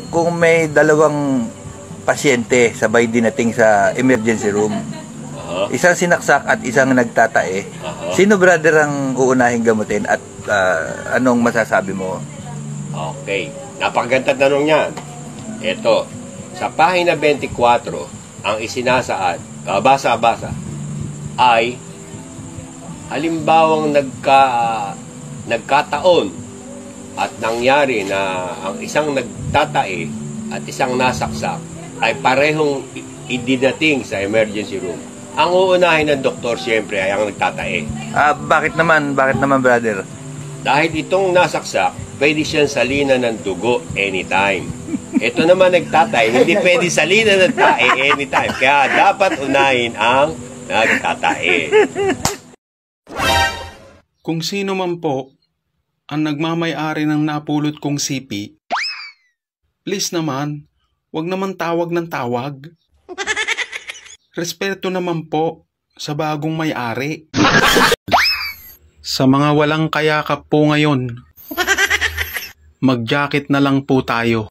kung may dalawang pasyente sabay dinating sa emergency room, isang sinaksak at isang nagtatae, sino brother ang uunahin gamutin at anong masasabi mo? Okay, napakaganda tanong yan. Ito, sa pahina 24, ang isinasaad, basa-basa, ay halimbawang nagkataon at nangyari na ang isang nagtatae at isang nasaksak ay parehong idinating sa emergency room. Ang uunahin ng doktor siyempre ay ang nagtatae. Bakit naman brother? Dahil itong nasaksak, pwede siyang salinan ng dugo anytime. Ito naman nagtatae, hindi pwede salinan ng tae anytime. Kaya dapat unahin ang nagtatae. Kung sino man po ang nagmamay-ari ng napulot kong sipi, please naman, wag naman tawag ng tawag. Respeto naman po sa bagong may-ari. Sa mga walang kayakap po ngayon, mag-jacket na lang po tayo.